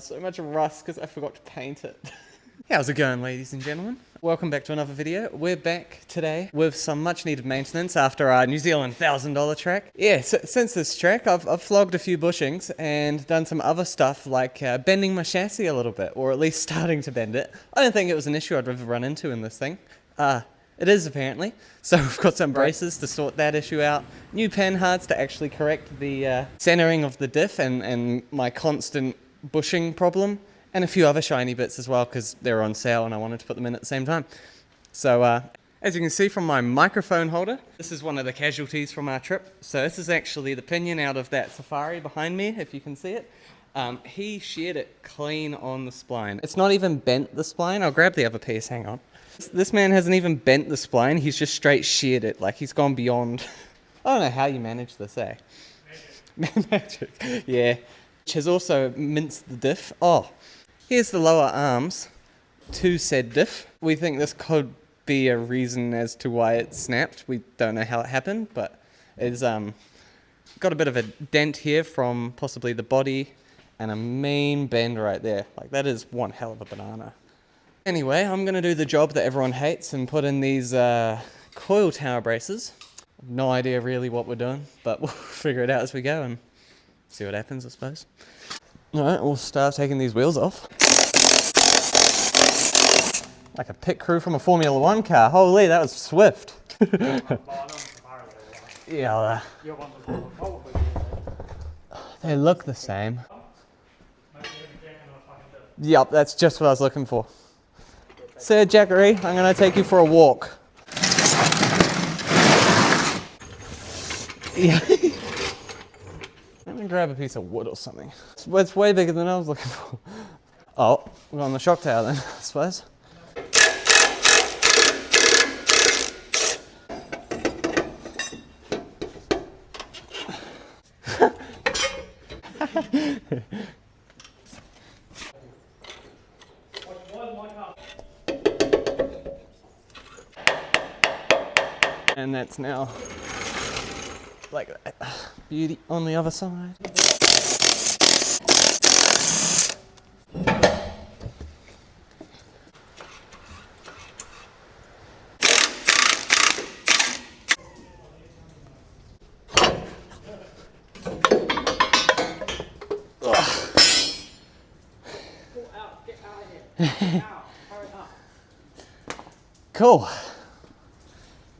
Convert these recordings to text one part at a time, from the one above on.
there's so much rust because I forgot to paint it. How's it going, ladies and gentlemen? Welcome back to another video. We're back today with some much needed maintenance after our New Zealand $1,000 track. Yeah, so, since this track, I've flogged a few bushings and done some other stuff like bending my chassis a little bit, or at least starting to bend it. I don't think it was an issue I'd ever run into in this thing. It is apparently. So we've got some braces to sort that issue out. New panhards to actually correct the centering of the diff and my constant bushing problem. And a few other shiny bits as well because they're on sale and I wanted to put them in at the same time. So as you can see from my microphone holder, this is one of the casualties from our trip. So this is actually the pinion out of that Safari behind me, if you can see it. He sheared it clean on the spline. It's not even bent the spline. I'll grab the other piece, hang on. This man hasn't even bent the spline, he's just straight sheared it, like he's gone beyond. I don't know how you manage this, eh? Magic. Yeah. Which has also minced the diff. Oh, here's the lower arms to said diff. We think this could be a reason as to why it snapped. We don't know how it happened, but it's got a bit of a dent here from possibly the body and a mean bend right there. Like that is one hell of a banana. Anyway, I'm going to do the job that everyone hates and put in these coil tower braces. No idea really what we're doing, but we'll figure it out as we go and see what happens, I suppose. Alright, we'll start taking these wheels off. Like a pit crew from a Formula 1 car. Holy, that was swift. Yeah. They look the same. Yep, that's just what I was looking for. Sir Jackery, I'm going to take you for a walk. Yeah. Let me grab a piece of wood or something. It's way bigger than I was looking for. Oh, we're on the shock tower then, I suppose. And that's now like that. Beauty on the other side. Cool.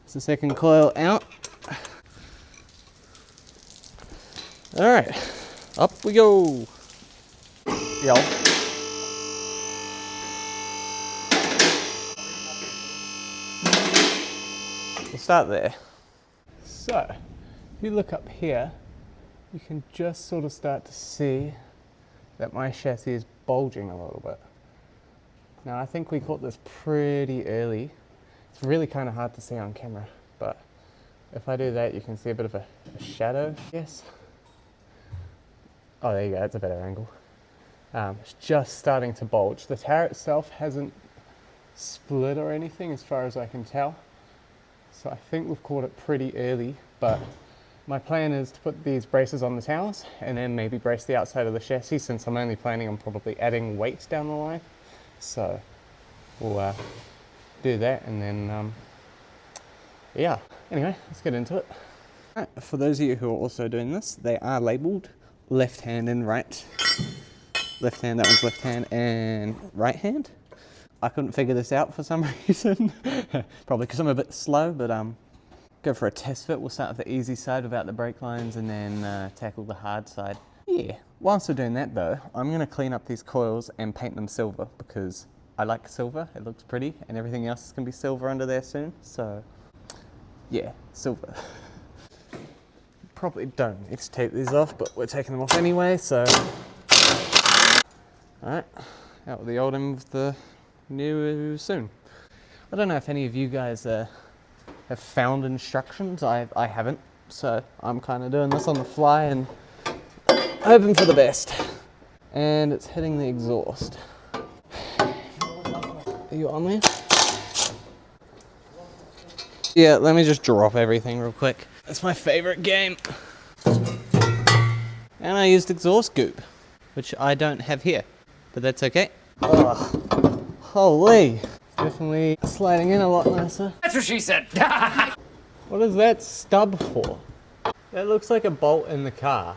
It's the second coil out. Alright, up we go. Yo. We'll start there. So, if you look up here, you can just sort of start to see that my chassis is bulging a little bit. Now I think we caught this pretty early. It's really kind of hard to see on camera, but if I do that, you can see a bit of a shadow, yes. Oh, there you go, that's a better angle. It's just starting to bulge. The tower itself hasn't split or anything as far as I can tell. So I think we've caught it pretty early, but my plan is to put these braces on the towers and then maybe brace the outside of the chassis since I'm only planning on probably adding weight down the line. So we'll do that and then, yeah. Anyway, let's get into it. All right, for those of you who are also doing this, they are labeled left hand and right. Left hand, that one's left hand and right hand. I couldn't figure this out for some reason. Probably because I'm a bit slow, but go for a test fit. We'll start with the easy side without the brake lines and then tackle the hard side. Yeah, whilst we're doing that though, I'm going to clean up these coils and paint them silver because I like silver, it looks pretty, and everything else is going to be silver under there soon, so yeah, silver. Probably don't need to take these off, but we're taking them off anyway, so. Alright, out with the old and with the new soon. I don't know if any of you guys have found instructions, I haven't, so I'm kind of doing this on the fly and hoping for the best. And it's hitting the exhaust. Are you on there? Yeah, let me just drop everything real quick. That's my favorite game. And I used exhaust goop, which I don't have here. but that's okay. Oh, holy. Definitely sliding in a lot nicer. That's what she said. What is that stub for? That looks like a bolt in the car.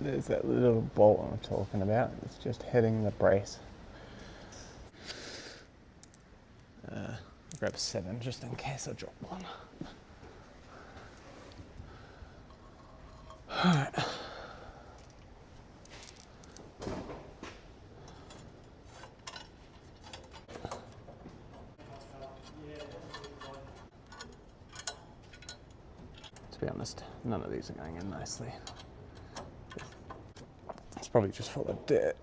There's that little bolt I'm talking about. It's just hitting the brace. I'll grab 7 just in case I drop one. Alright. To be honest, none of these are going in nicely. It's probably just full of dirt.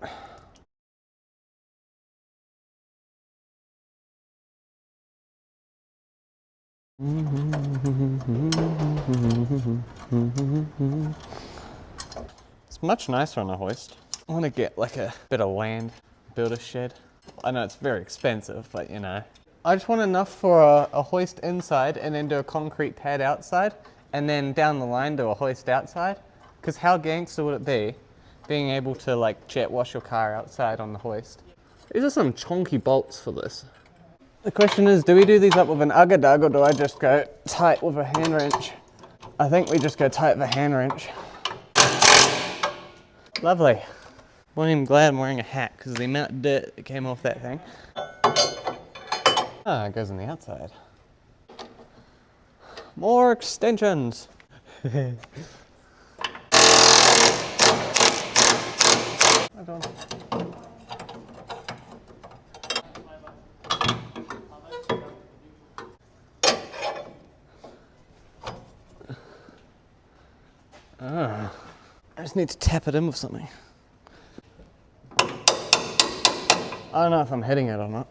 It's much nicer on a hoist. I want to get like a bit of land, build a shed. I know it's very expensive, but you know. I just want enough for a hoist inside and then do a concrete pad outside and then down the line do a hoist outside. Because how gangster would it be being able to like jet wash your car outside on the hoist? These are some chonky bolts for this. The question is, do we do these up with an ugga-dug or do I just go tight with a hand wrench? I think we just go tight with a hand wrench. Lovely. I'm even glad I'm wearing a hat because the amount of dirt that came off that thing. Ah, it goes on the outside. More extensions. I don't. I just need to tap it in with something. I don't know if I'm hitting it or not.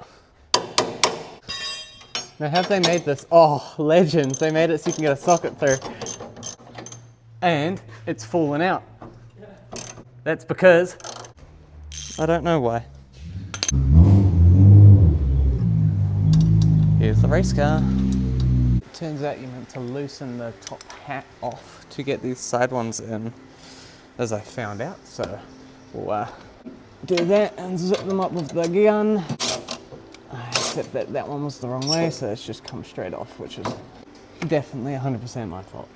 Now, have they made this? Oh, legends. They made it so you can get a socket through. And it's fallen out. That's because I don't know why. Here's the race car. Turns out you're meant to loosen the top hat off to get these side ones in, as I found out. So we'll do that and zip them up with the gun. Except that that one was the wrong way, so it's just come straight off, which is definitely 100% my fault.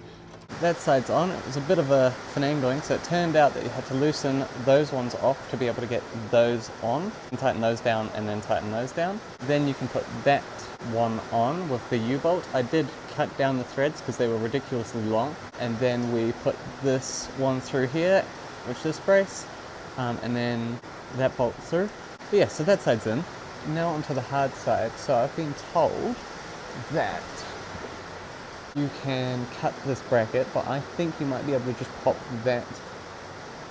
That side's on. It was a bit of a finagling, so it turned out that you had to loosen those ones off to be able to get those on, and tighten those down and then tighten those down. Then you can put that one on with the U-bolt. I did cut down the threads because they were ridiculously long, and then we put this one through here, which is this brace, and then that bolt through. But yeah, so that side's in. Now onto the hard side. So I've been told that you can cut this bracket, but I think you might be able to just pop that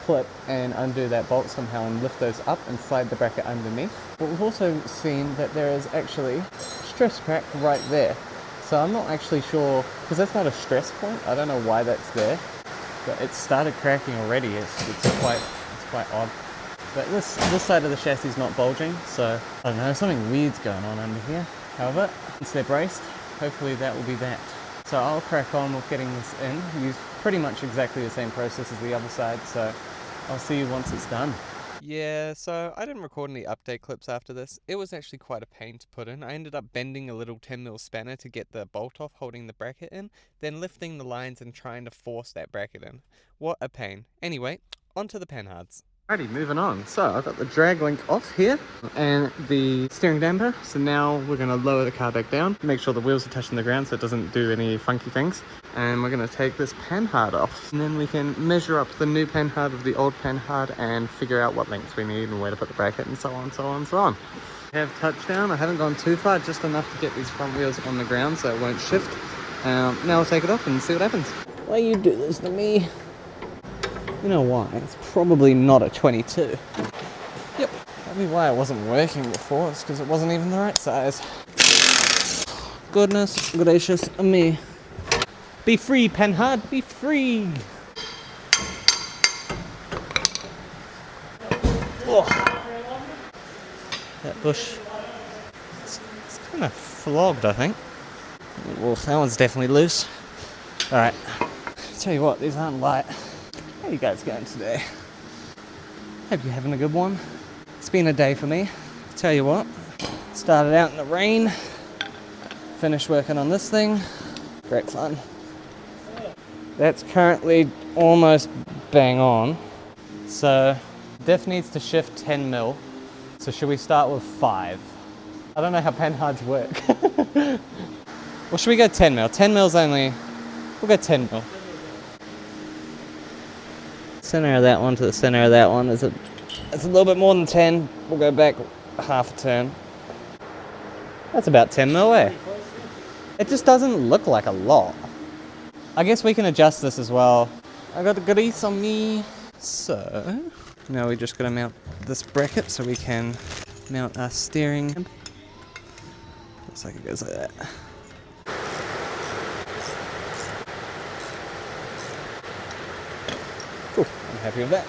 clip and undo that bolt somehow and lift those up and slide the bracket underneath. But we've also seen that there is actually stress crack right there. So I'm not actually sure, because that's not a stress point. I don't know why that's there, but it started cracking already. It's quite odd. But this side of the chassis is not bulging, so I don't know, something weird's going on under here. However, once they're braced, hopefully that will be that. So I'll crack on with getting this in, use pretty much exactly the same process as the other side, so I'll see you once it's done. Yeah, so I didn't record any update clips after this. It was actually quite a pain to put in. I ended up bending a little 10mm spanner to get the bolt off holding the bracket in, then lifting the lines and trying to force that bracket in. What a pain. Anyway, onto the panhards. Alrighty, moving on. So I've got the drag link off here and the steering damper. So now we're going to lower the car back down, make sure the wheels are touching the ground so it doesn't do any funky things. And we're going to take this panhard off. And then we can measure up the new panhard with the old panhard and figure out what lengths we need and where to put the bracket and so on, so on, so on. I have touchdown. I haven't gone too far, just enough to get these front wheels on the ground so it won't shift. Now I'll take it off and see what happens. Why you do this to me? You know why? It's probably not a 22. Yep. Probably why it wasn't working before. It's because it wasn't even the right size. Goodness gracious me. Be free, panhard. Be free. Oh. That bush. It's kind of flogged, I think. Well, that one's definitely loose. Alright. Tell you what, these aren't light. How are you guys going today? Hope you're having a good one. It's been a day for me. Tell you what, started out in the rain, finished working on this thing. Great fun. That's currently almost bang on. So diff needs to shift 10 mil. So should we start with 5? I don't know how panhards work. Well, should we go 10 mil? 10 mil's only, we'll go 10 mil. Center of that one to the center of that one is it's a little bit more than 10. We'll go back half a turn. That's about 10 mil, eh? It just doesn't look like a lot. I guess we can adjust this as well. I got the grease on me. So, now we just gotta mount this bracket so we can mount our steering. Looks like it goes like that. Cool, I'm happy with that.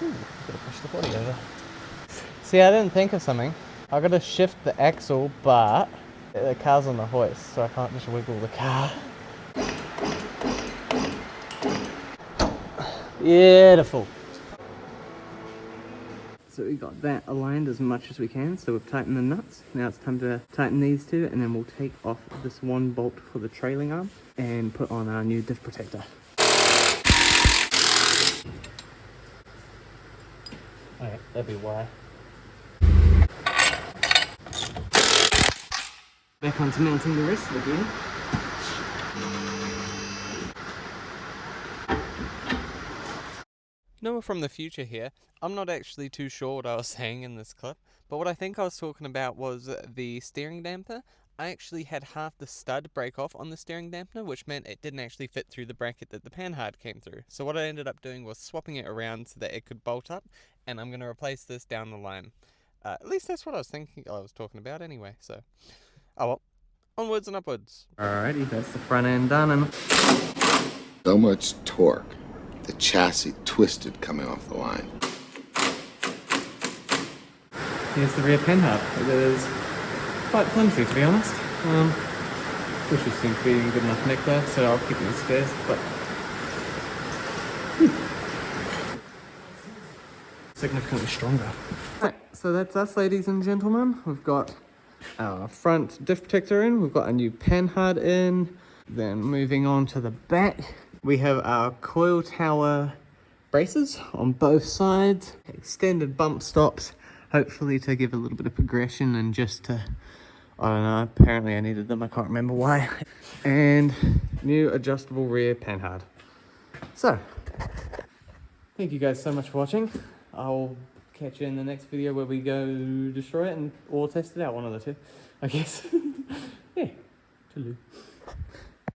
Ooh, gotta push the body over. See, I didn't think of something. I gotta shift the axle, but the car's on the hoist, so I can't just wiggle the car. Beautiful. So we got that aligned as much as we can, so we've tightened the nuts. Now it's time to tighten these two, and then we'll take off this one bolt for the trailing arm and put on our new diff protector. Alright, that'd be why. Back onto mounting the rest of the gear. Noah from the future here. I'm not actually too sure what I was saying in this clip, but what I think I was talking about was the steering damper. I actually had half the stud break off on the steering dampener, which meant it didn't actually fit through the bracket that the panhard came through. So what I ended up doing was swapping it around so that it could bolt up, and I'm going to replace this down the line. At least that's what I was thinking I was talking about anyway, so... Oh well, onwards and upwards. Alrighty, that's the front end done. And so much torque, the chassis twisted coming off the line. Here's the rear panhard. It is quite flimsy, to be honest. Bushes seem to be in good enough nick there, so I'll keep it in spares, but... significantly stronger. Right, so that's us, ladies and gentlemen. We've got our front diff protector in, we've got a new panhard in, then moving on to the back, we have our coil tower braces on both sides, extended bump stops, hopefully to give a little bit of progression and just to, I don't know, apparently I needed them, I can't remember why, and new adjustable rear panhard. So, thank you guys so much for watching. I'll catch you in the next video where we go destroy it or test it out, one of the two, I guess. Yeah, toodaloo.